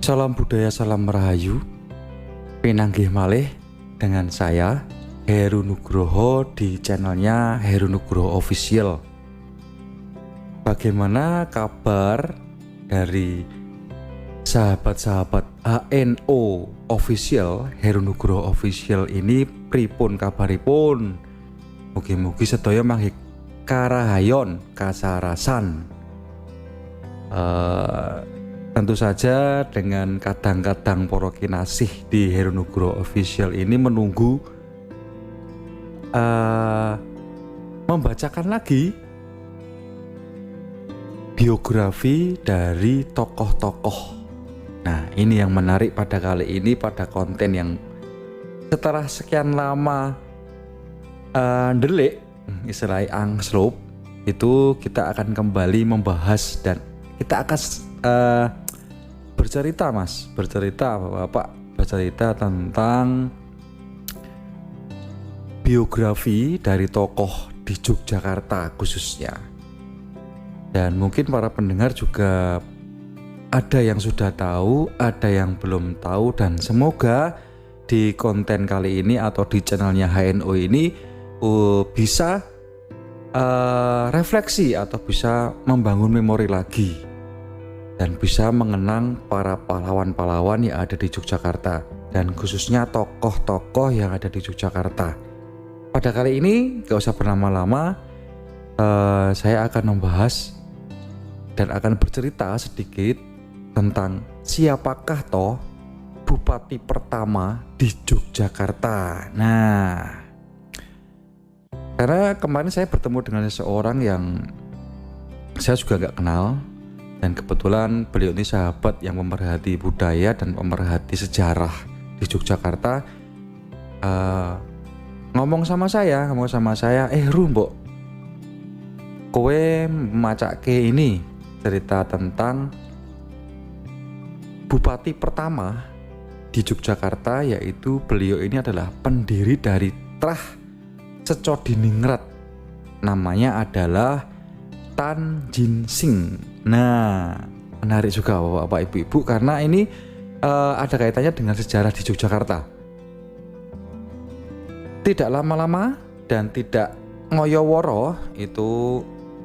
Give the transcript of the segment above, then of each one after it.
Salam budaya, salam rahayu. Pinanggih malih dengan saya Heru Nugroho di channelnya Heru Nugroho Official. Bagaimana kabar dari sahabat-sahabat HNO Official, Heru Nugroho Official ini? Pripun kabaripun? Mugi-mugi sedaya manggih karahayon kasarasan. Tentu saja dengan kadang-kadang para kinasih di Heru Nugroho Official ini menunggu membacakan lagi biografi dari tokoh-tokoh. Nah, ini yang menarik pada kali ini, pada konten yang setelah sekian lama ndelik istilahnya angslup, itu kita akan kembali membahas dan kita akan bercerita tentang biografi dari tokoh di Yogyakarta khususnya. Dan mungkin para pendengar juga ada yang sudah tahu, ada yang belum tahu, dan semoga di konten kali ini atau di channelnya HNO ini bisa refleksi atau bisa membangun memori lagi dan bisa mengenang para pahlawan-pahlawan yang ada di Yogyakarta dan khususnya tokoh-tokoh yang ada di Yogyakarta. Pada kali ini gak usah berlama-lama, saya akan membahas dan akan bercerita sedikit tentang siapakah toh bupati pertama di Yogyakarta. Nah, karena kemarin saya bertemu dengan seseorang yang saya juga gak kenal, dan kebetulan beliau ini sahabat yang pemerhati budaya dan pemerhati sejarah di Yogyakarta. Ngomong sama saya, Mbok, kowe macake ini cerita tentang bupati pertama di Yogyakarta, yaitu beliau ini adalah pendiri dari Trah Secodiningrat. Namanya adalah Tan Jin Sing. Nah, menarik juga Bapak Ibu-ibu karena ini ada kaitannya dengan sejarah di Yogyakarta. Tidak lama-lama dan tidak ngoyoworo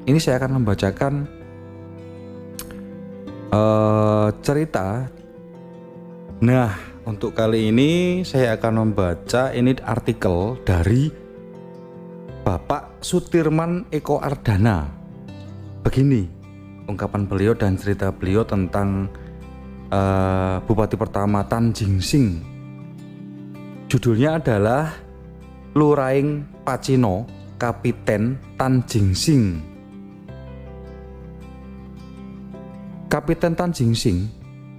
ini saya akan membacakan cerita. Nah, untuk kali ini saya akan membaca ini artikel dari Bapak Sutirman Eko Ardana. Begini ungkapan beliau dan cerita beliau tentang bupati pertama Tan Jin Sing. Judulnya adalah Luraing Pacino Kapiten Tan Jin Sing. Kapiten Tan Jin Sing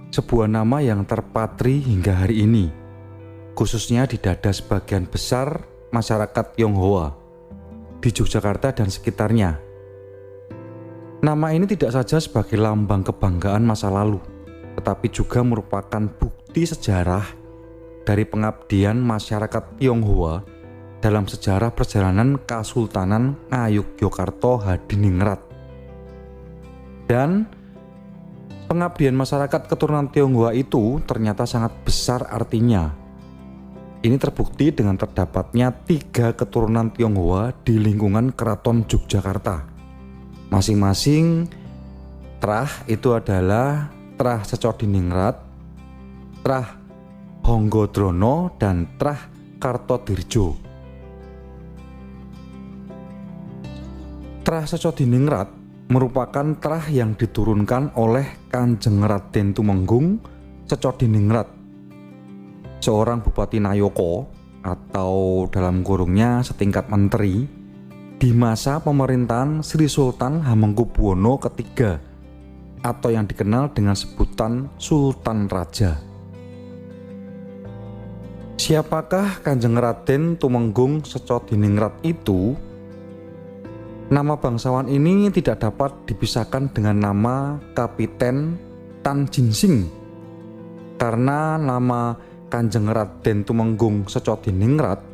sebuah nama yang terpatri hingga hari ini, khususnya di dada sebagian besar masyarakat Tionghoa di Yogyakarta dan sekitarnya. Nama ini tidak saja sebagai lambang kebanggaan masa lalu, tetapi juga merupakan bukti sejarah dari pengabdian masyarakat Tionghoa dalam sejarah perjalanan Kasultanan Ngayogyakarta Hadiningrat. Dan pengabdian masyarakat keturunan Tionghoa itu ternyata sangat besar artinya. Ini terbukti dengan terdapatnya 3 keturunan Tionghoa di lingkungan Keraton Yogyakarta. Masing-masing Trah itu adalah Trah Secodiningrat, Trah Honggodrono, dan Trah Kartodirjo. Trah Secodiningrat merupakan trah yang diturunkan oleh Kanjeng Raden Tumenggung Secodiningrat, seorang Bupati Nayoko atau dalam kurungnya setingkat menteri di masa pemerintahan Sri Sultan Hamengkubuwono III atau yang dikenal dengan sebutan Sultan Raja. Siapakah Kanjeng Raden Tumenggung Secodiningrat itu? Nama bangsawan ini tidak dapat dipisahkan dengan nama Kapiten Tan Jin Sing, karena nama Kanjeng Raden Tumenggung Secodiningrat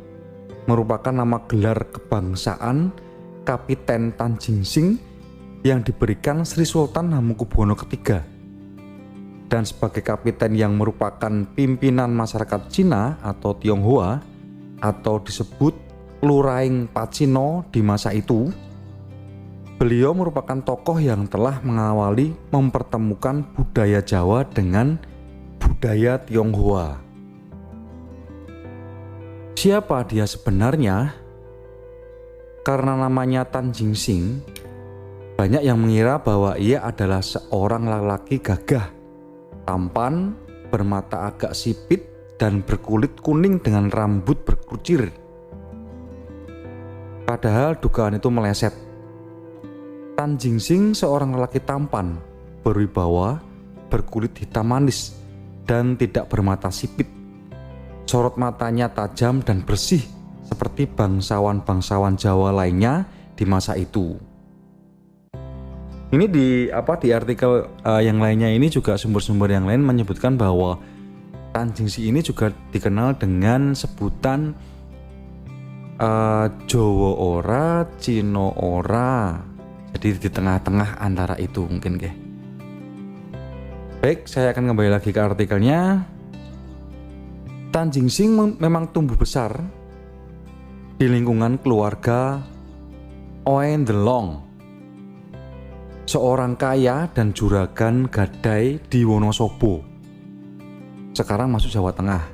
merupakan nama gelar kebangsaan Kapiten Tan Jin Sing yang diberikan Sri Sultan Hamengkubuwono III. dan sebagai kapiten yang merupakan pimpinan masyarakat Cina atau Tionghoa atau disebut Luraing Pacino di masa itu, beliau merupakan tokoh yang telah mengawali mempertemukan budaya Jawa dengan budaya Tionghoa. Siapa dia sebenarnya? Karena namanya Tan Jingsing, banyak yang mengira bahwa ia adalah seorang lelaki gagah, tampan, bermata agak sipit, dan berkulit kuning dengan rambut berkucir. Padahal dugaan itu meleset. Tan Jingsing seorang lelaki tampan, berwibawa, berkulit hitam manis, dan tidak bermata sipit. Sorot matanya tajam dan bersih seperti bangsawan-bangsawan Jawa lainnya di masa itu. Ini di artikel yang lainnya ini juga sumber-sumber yang lain menyebutkan bahwa Tan Jingsing ini juga dikenal dengan sebutan Jowo ora, Cino ora. Jadi di tengah-tengah antara itu mungkin ke. Baik, saya akan kembali lagi ke artikelnya. Tan Jingsing memang tumbuh besar di lingkungan keluarga Oen Delong, seorang kaya dan juragan gadai di Wonosobo, sekarang masuk Jawa Tengah.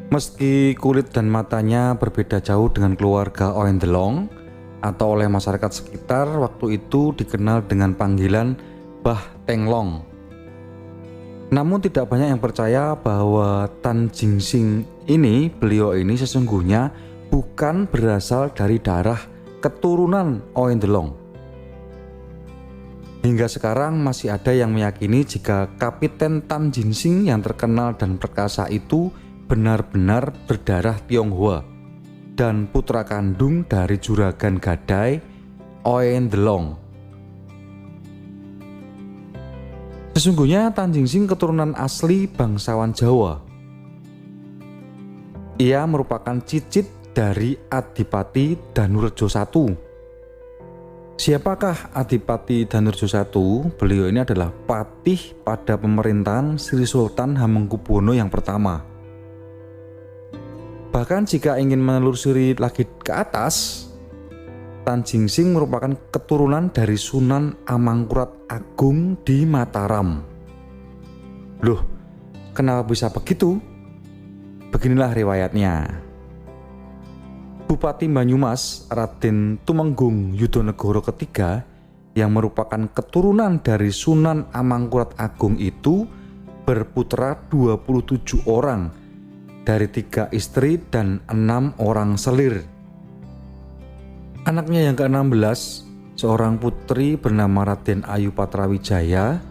Meski kulit dan matanya berbeda jauh dengan keluarga Oen Delong, atau oleh masyarakat sekitar waktu itu dikenal dengan panggilan Bah Tenglong. Namun tidak banyak yang percaya bahwa Tan Jingsing beliau ini sesungguhnya bukan berasal dari darah keturunan Oen Delong. Hingga sekarang masih ada yang meyakini jika Kapiten Tan Jingsing yang terkenal dan perkasa itu benar-benar berdarah Tionghoa dan putra kandung dari juragan gadai Oen Delong. Sesungguhnya Tan Jingsing keturunan asli bangsawan Jawa. Ia merupakan cicit dari Adipati Danurejo I. Siapakah Adipati Danurejo I? Beliau ini adalah patih pada pemerintahan Sri Sultan Hamengkubuwono yang pertama. Bahkan jika ingin menelusuri lagi ke atas, Tan Jingsing merupakan keturunan dari Sunan Amangkurat Agung di Mataram. Loh, kenapa bisa begitu? Beginilah riwayatnya. Bupati Banyumas Raden Tumenggung Yudonegoro III yang merupakan keturunan dari Sunan Amangkurat Agung itu berputra 27 orang dari 3 istri dan 6 orang selir. Anaknya yang ke-16, seorang putri bernama Raden Ayu Patrawijaya,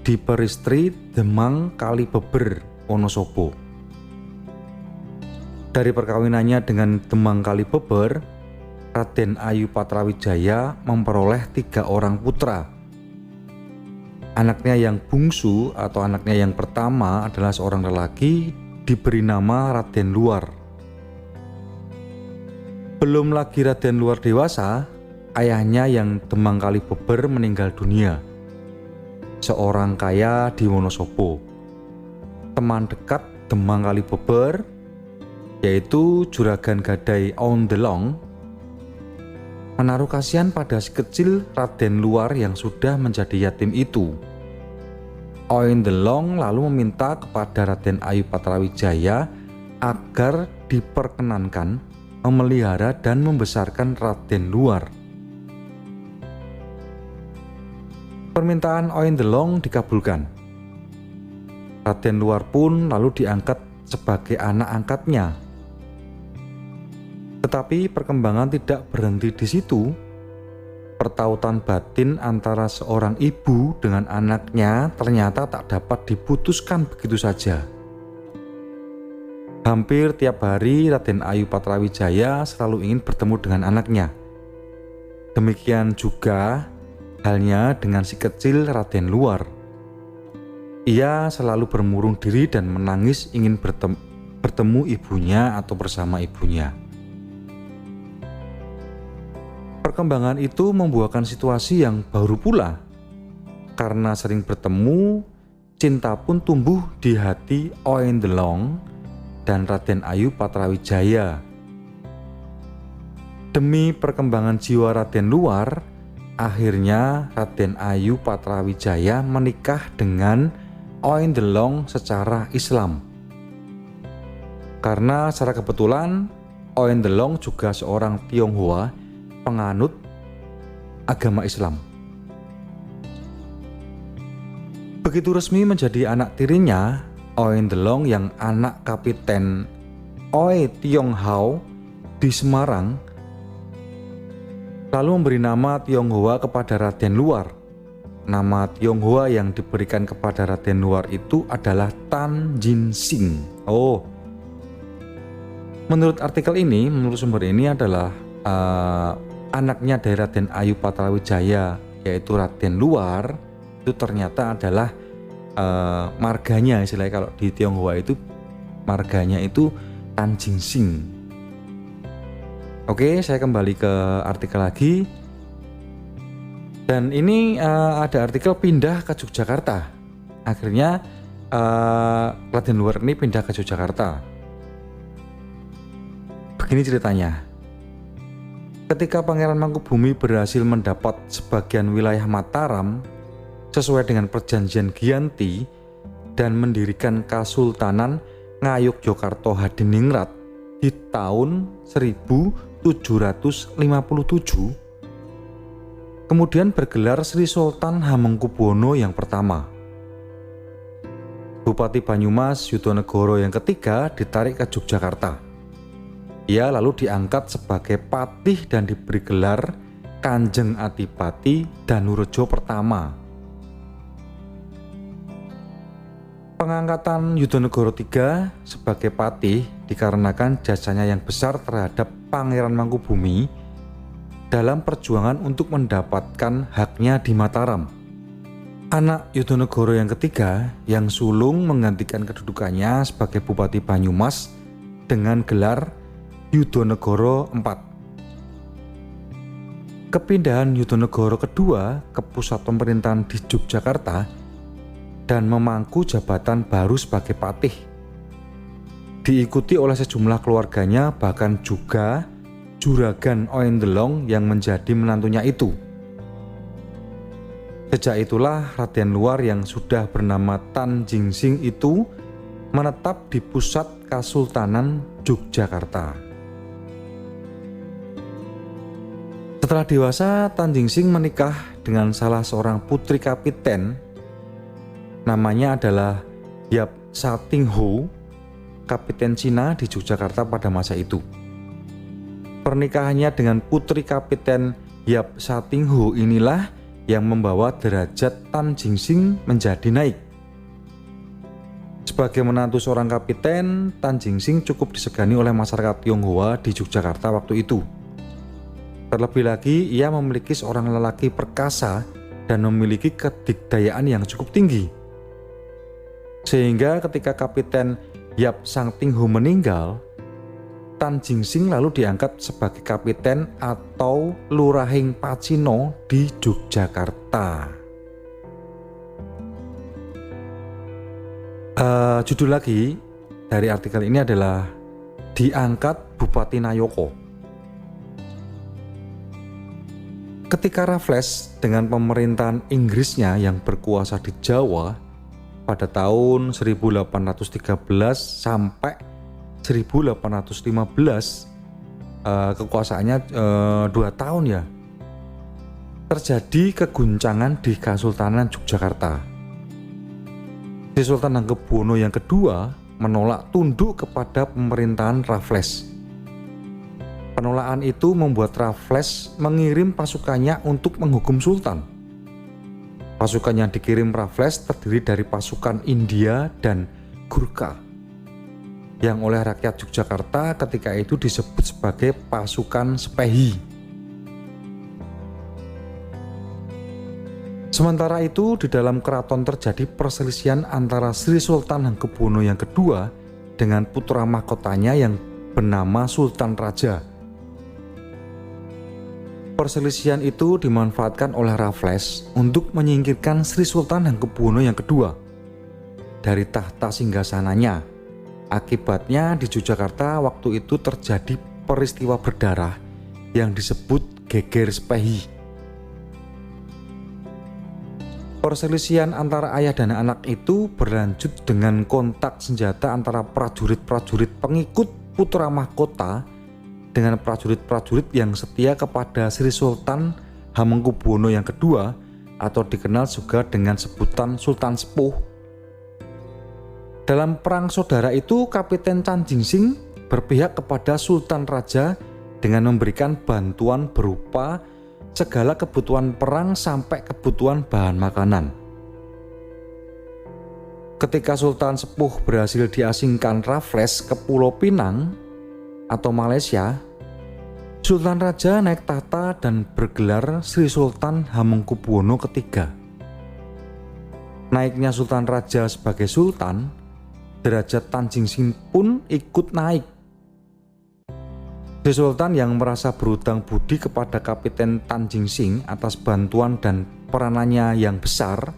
diperistri Demang Kalibeber, Wonosobo. Dari perkawinannya dengan Demang Kalibeber, Raden Ayu Patrawijaya memperoleh 3 orang putra. Anaknya yang bungsu atau anaknya yang pertama adalah seorang lelaki diberi nama Raden Luar. Belum lagi Raden Luar dewasa, ayahnya yang Demang Kalibeber meninggal dunia. Seorang kaya di Wonosobo. Teman dekat Demang Kalibeber, yaitu juragan gadai Oen Delong, menaruh kasihan pada si kecil Raden Luar yang sudah menjadi yatim itu. Oen Delong lalu meminta kepada Raden Ayu Patrawijaya agar diperkenankan memelihara dan membesarkan Raden Luar. Permintaan Oen Delong dikabulkan. Raden Luar pun lalu diangkat sebagai anak angkatnya. Tetapi perkembangan tidak berhenti di situ. Pertautan batin antara seorang ibu dengan anaknya ternyata tak dapat diputuskan begitu saja. Hampir tiap hari Raden Ayu Patrawijaya selalu ingin bertemu dengan anaknya. Demikian juga halnya dengan si kecil Raden Luar. Ia selalu bermurung diri dan menangis ingin bertemu ibunya atau bersama ibunya. Perkembangan itu membuahkan situasi yang baru pula. Karena sering bertemu, cinta pun tumbuh di hati Oen Delong dan Raden Ayu Patrawijaya. Demi perkembangan jiwa Raden Luar, akhirnya Raden Ayu Patrawijaya menikah dengan Oen Delong secara Islam. Karena secara kebetulan Oen Delong juga seorang Tionghoa penganut agama Islam. Begitu resmi menjadi anak tirinya, Oen Delong yang anak Kapiten Oe Tiong Hao di Semarang, lalu memberi nama Tionghoa kepada Raden Luar. Nama Tionghoa yang diberikan kepada Raden Luar itu adalah Tan Jin Sing. Menurut artikel ini, menurut sumber ini adalah anaknya dari Raden Ayu Patrawijaya, yaitu Raden Luar, itu ternyata adalah marganya, istilahnya kalau di Tionghoa itu marganya itu Tan Jin Sing. Oke, saya kembali ke artikel lagi. Dan ini ada artikel pindah ke Yogyakarta. Akhirnya Raden Luar ini pindah ke Yogyakarta. Begini ceritanya. Ketika Pangeran Mangkubumi berhasil mendapat sebagian wilayah Mataram sesuai dengan perjanjian Giyanti dan mendirikan Kasultanan Ngayogyakarta Hadiningrat di tahun 1757, kemudian bergelar Sri Sultan Hamengkubuwono yang pertama. Bupati Banyumas Yudonegoro yang ketiga ditarik ke Yogyakarta. Ia lalu diangkat sebagai patih dan diberi gelar Kanjeng Adipati Danurejo pertama. Pengangkatan Yudonegoro III sebagai patih dikarenakan jasanya yang besar terhadap Pangeran Mangkubumi dalam perjuangan untuk mendapatkan haknya di Mataram. Anak Yudonegoro yang ketiga yang sulung menggantikan kedudukannya sebagai Bupati Banyumas dengan gelar Yudonegoro IV. Kepindahan Yudonegoro kedua ke pusat pemerintahan di Yogyakarta dan memangku jabatan baru sebagai patih. Diikuti oleh sejumlah keluarganya, bahkan juga Juragan Oen Delong yang menjadi menantunya itu. Sejak itulah Raden Luar yang sudah bernama Tan Jin Sing itu menetap di pusat Kasultanan Yogyakarta. Setelah dewasa, Tan Jin Sing menikah dengan salah seorang putri kapiten. Namanya adalah Yap Sa-ting Ho, kapiten Cina di Yogyakarta pada masa itu. Pernikahannya dengan putri kapiten Yap Sa-ting Ho inilah yang membawa derajat Tan Jin Sing menjadi naik. Sebagai menantu seorang kapiten, Tan Jin Sing cukup disegani oleh masyarakat Tionghoa di Yogyakarta waktu itu. Terlebih lagi, ia memiliki seorang lelaki perkasa dan memiliki kedikdayaan yang cukup tinggi. Sehingga ketika Kapiten Yap Sa-ting Ho meninggal, Tan Jin Sing lalu diangkat sebagai kapiten atau lurahing Pacino di Yogyakarta. Judul lagi dari artikel ini adalah diangkat Bupati Nayoko. Ketika Raffles dengan pemerintahan Inggrisnya yang berkuasa di Jawa pada tahun 1813 sampai 1815, kekuasaannya 2 tahun ya, terjadi keguncangan di Kasultanan Yogyakarta. Sri Sultan Hamengkubuwono yang kedua menolak tunduk kepada pemerintahan Raffles. Penolakan itu membuat Raffles mengirim pasukannya untuk menghukum Sultan. Pasukan yang dikirim Raffles terdiri dari pasukan India dan Gurkha, yang oleh rakyat Yogyakarta ketika itu disebut sebagai pasukan Sepehi. Sementara itu, di dalam keraton terjadi perselisihan antara Sri Sultan Hamengkubuwono yang kedua dengan putra mahkotanya yang bernama Sultan Raja. Perselisihan itu dimanfaatkan oleh Raffles untuk menyingkirkan Sri Sultan Hamengkubuwono yang kedua. dari tahta singgasananya. Akibatnya di Yogyakarta waktu itu terjadi peristiwa berdarah yang disebut Geger Sepehi. Perselisihan antara ayah dan anak itu berlanjut dengan kontak senjata antara prajurit-prajurit pengikut putra mahkota dengan prajurit-prajurit yang setia kepada Sri Sultan Hamengkubuwono yang kedua atau dikenal juga dengan sebutan Sultan Sepuh. Dalam perang saudara itu, Kapiten Chan Jingsing berpihak kepada Sultan Raja dengan memberikan bantuan berupa segala kebutuhan perang sampai kebutuhan bahan makanan. Ketika Sultan Sepuh berhasil diasingkan Raffles ke Pulau Pinang atau Malaysia, Sultan Raja naik tahta dan bergelar Sri Sultan Hamengkubuwono III. Naiknya Sultan Raja sebagai Sultan, derajat Tan Jingsing pun ikut naik. Sri Sultan yang merasa berutang budi kepada Kapiten Tan Jingsing atas bantuan dan peranannya yang besar,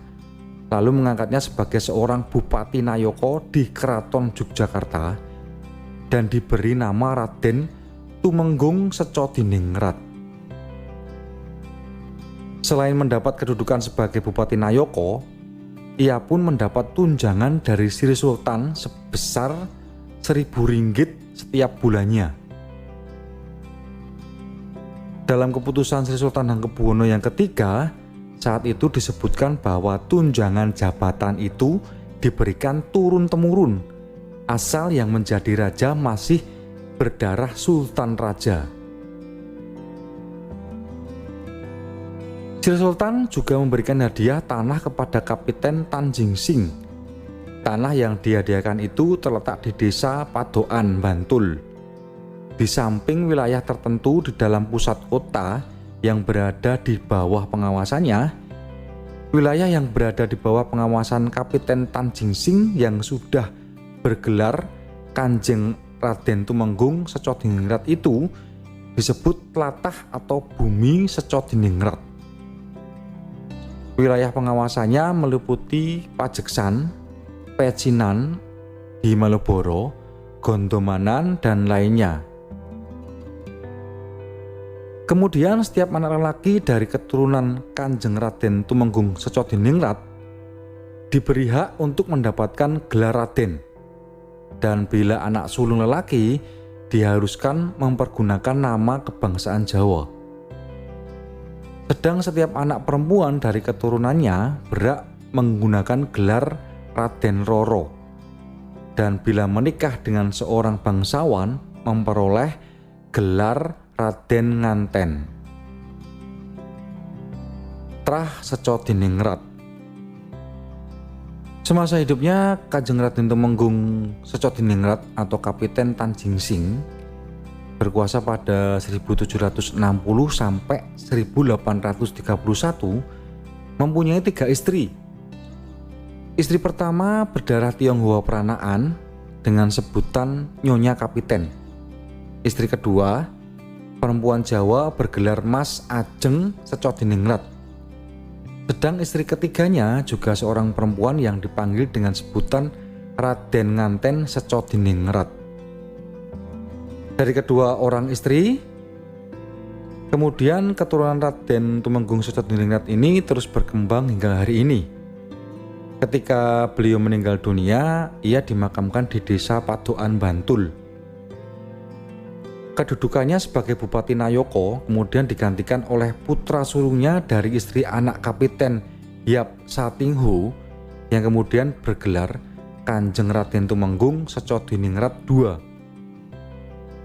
lalu mengangkatnya sebagai seorang Bupati Nayaka di Keraton Yogyakarta dan diberi nama Raden Tumenggung Secodiningrat. Selain mendapat kedudukan sebagai Bupati Nayaka, ia pun mendapat tunjangan dari Sri Sultan sebesar 1.000 ringgit setiap bulannya. Dalam keputusan Sri Sultan Hamengkubuwono yang ketiga, saat itu disebutkan bahwa tunjangan jabatan itu diberikan turun-temurun, asal yang menjadi raja masih berdarah Sultan Raja. Sri Sultan juga memberikan hadiah tanah kepada Kapiten Tan Jingsing. Tanah yang dihadiahkan itu terletak di desa Padokan, Bantul, di samping wilayah tertentu di dalam pusat kota yang berada di bawah pengawasannya. Wilayah yang berada di bawah pengawasan Kapiten Tan Jingsing yang sudah bergelar Kanjeng Raden Tumenggung Secodiningrat itu disebut tlatah atau bumi Secodiningrat. Wilayah pengawasannya meliputi Pajeksan, Pecinan, di Maloboro, Gondomanan, dan lainnya. Kemudian setiap anak lelaki dari keturunan Kanjeng Raden Tumenggung Secodiningrat diberi hak untuk mendapatkan gelar Raden, dan bila anak sulung lelaki diharuskan mempergunakan nama kebangsaan Jawa. Sedang setiap anak perempuan dari keturunannya berhak menggunakan gelar Raden Roro, dan bila menikah dengan seorang bangsawan memperoleh gelar Raden Nganten. Trah Secodiningrat. Semasa hidupnya Kanjeng Raden Tumenggung Secodiningrat atau Kapiten Tan Jingsing berkuasa pada 1760 sampai 1831, mempunyai 3 istri. Istri pertama berdarah Tionghoa Peranaan dengan sebutan Nyonya Kapiten. Istri kedua, perempuan Jawa bergelar Mas Ajeng Secodiningrat. Sedang istri ketiganya juga seorang perempuan yang dipanggil dengan sebutan Raden Nganten Secodiningrat. Dari kedua orang istri, kemudian keturunan Raden Tumenggung Secodiningrat ini terus berkembang hingga hari ini. Ketika beliau meninggal dunia, ia dimakamkan di desa Padokan, Bantul. Kedudukannya sebagai Bupati Nayaka kemudian digantikan oleh putra sulungnya dari istri anak Kapiten Yap Satingho yang kemudian bergelar Kanjeng Raden Tumenggung Secodiningrat II.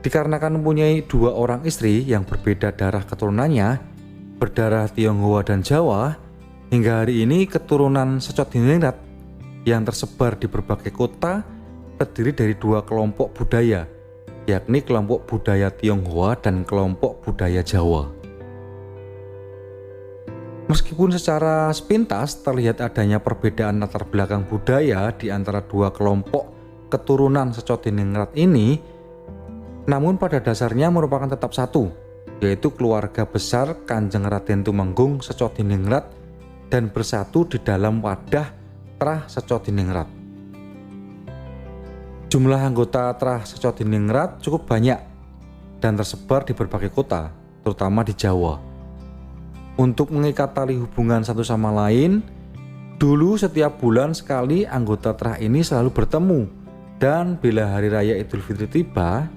Dikarenakan mempunyai 2 orang istri yang berbeda darah keturunannya, berdarah Tionghoa dan Jawa, hingga hari ini keturunan Secodiningrat yang tersebar di berbagai kota terdiri dari 2 kelompok budaya, yakni kelompok budaya Tionghoa dan kelompok budaya Jawa. Meskipun secara sepintas terlihat adanya perbedaan latar belakang budaya di antara 2 kelompok keturunan Secodiningrat ini, namun pada dasarnya merupakan tetap satu, yaitu keluarga besar Kanjeng Raden Tumenggung Secodiningrat dan bersatu di dalam wadah Trah Secodiningrat. Jumlah anggota Trah Secodiningrat cukup banyak dan tersebar di berbagai kota, terutama di Jawa. Untuk mengikat tali hubungan satu sama lain, dulu setiap bulan sekali anggota Trah ini selalu bertemu, dan bila hari raya Idul Fitri tiba,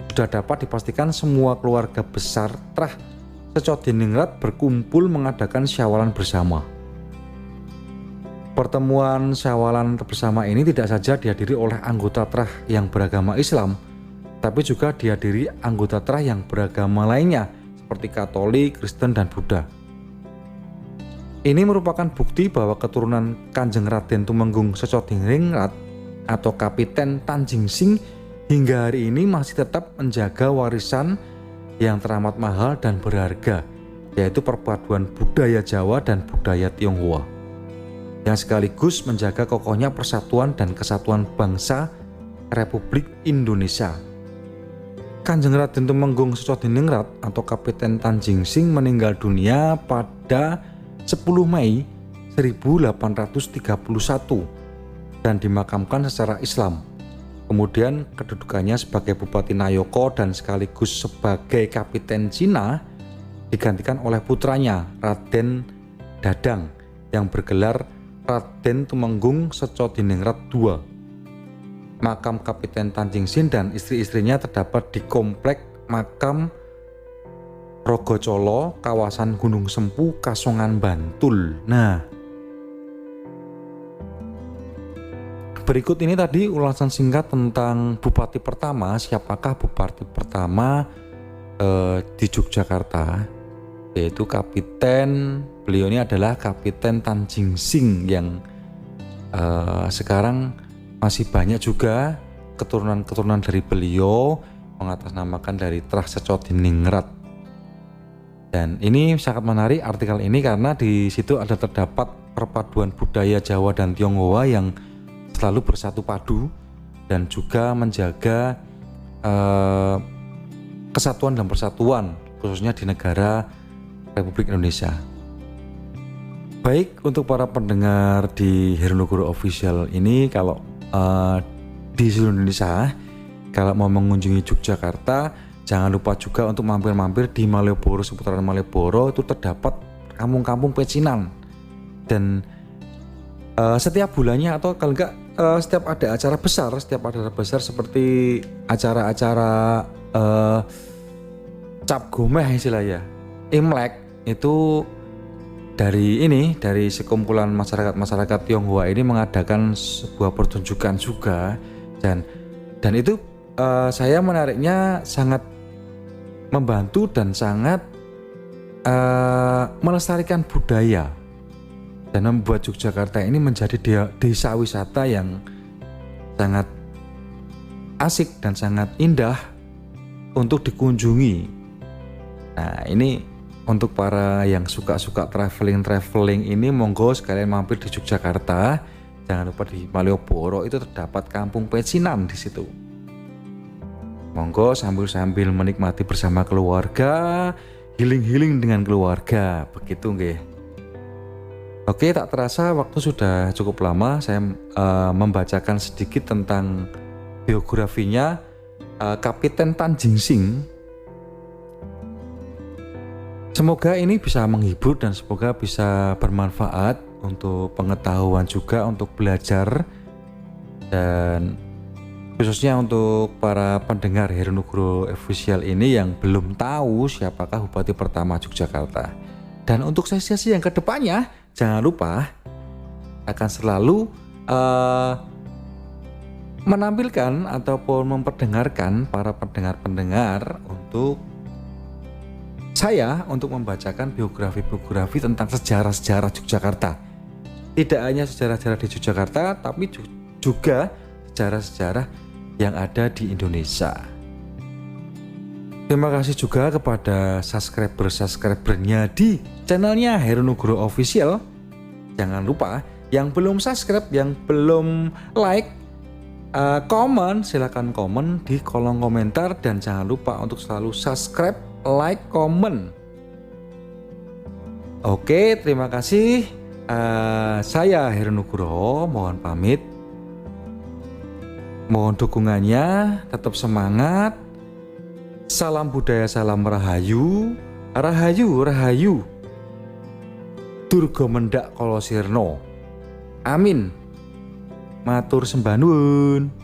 sudah dapat dipastikan semua keluarga besar Trah Secodiningrat berkumpul mengadakan syawalan bersama. Pertemuan syawalan bersama ini tidak saja dihadiri oleh anggota Trah yang beragama Islam, tapi juga dihadiri anggota Trah yang beragama lainnya seperti Katolik, Kristen, dan Buddha. Ini merupakan bukti bahwa keturunan Kanjeng Raden Tumenggung Secodiningrat atau Kapiten Tanjingsing hingga hari ini masih tetap menjaga warisan yang teramat mahal dan berharga, yaitu perpaduan budaya Jawa dan budaya Tionghoa, yang sekaligus menjaga kokohnya persatuan dan kesatuan bangsa Republik Indonesia. Kanjeng Raden Tumenggung Secodiningrat atau Kapiten Tanjingsing meninggal dunia pada 10 Mei 1831 dan dimakamkan secara Islam. Kemudian kedudukannya sebagai Bupati Nayoko dan sekaligus sebagai Kapiten Cina digantikan oleh putranya Raden Dadang yang bergelar Raden Tumenggung Secodiningrat II. Makam Kapiten Tanjingsing dan istri-istrinya terdapat di Komplek Makam Rogocolo, kawasan Gunung Sempu, Kasongan, Bantul. Nah, berikut ini tadi ulasan singkat tentang bupati pertama. Siapakah bupati pertama di Yogyakarta? Yaitu beliau ini adalah Kapiten Tanjingsing yang sekarang masih banyak juga keturunan-keturunan dari beliau mengatasnamakan dari Trah Secodiningrat. Dan ini sangat menarik artikel ini karena di situ ada terdapat perpaduan budaya Jawa dan Tionghoa yang selalu bersatu padu dan juga menjaga kesatuan dan persatuan khususnya di negara Republik Indonesia. Baik, untuk para pendengar di Heronugro Official ini, kalau di seluruh Indonesia, kalau mau mengunjungi Yogyakarta, jangan lupa juga untuk mampir-mampir di Malioboro, seputaran Malioboro itu terdapat kampung-kampung pecinan. Dan setiap bulannya atau kalau enggak setiap ada acara besar seperti acara-acara Cap Gomeh istilahnya, Imlek, itu dari sekumpulan masyarakat Tionghoa ini mengadakan sebuah pertunjukan juga, dan itu saya menariknya sangat membantu dan sangat melestarikan budaya dan membuat Yogyakarta ini menjadi desa wisata yang sangat asik dan sangat indah untuk dikunjungi. Nah, ini untuk para yang suka traveling ini, monggo sekalian mampir di Yogyakarta. Jangan lupa di Malioboro itu terdapat kampung pecinan di situ. Monggo sambil menikmati bersama keluarga, healing dengan keluarga, begitu nggih. Oke, tak terasa waktu sudah cukup lama. Saya membacakan sedikit tentang biografinya Kapiten Tanjingsing. Semoga ini bisa menghibur dan semoga bisa bermanfaat untuk pengetahuan juga, untuk belajar, dan khususnya untuk para pendengar Heronugro Official ini yang belum tahu siapakah bupati pertama Yogyakarta. Dan untuk sesi-sesi yang kedepannya, jangan lupa akan selalu menampilkan ataupun memperdengarkan para pendengar-pendengar untuk saya untuk membacakan biografi tentang sejarah-sejarah Yogyakarta. Tidak hanya sejarah-sejarah di Yogyakarta, tapi juga sejarah-sejarah yang ada di Indonesia. Terima kasih juga kepada subscribernya di channelnya Heronugro Official. Jangan lupa yang belum subscribe, yang belum like, komen, silakan komen di kolom komentar, dan jangan lupa untuk selalu subscribe, like, komen. Oke, terima kasih. Saya Heronugro mohon pamit. Mohon dukungannya, tetap semangat. Salam budaya, salam rahayu, rahayu, rahayu. Durga mendak kala sirna. Amin. Matur sembah nuwun.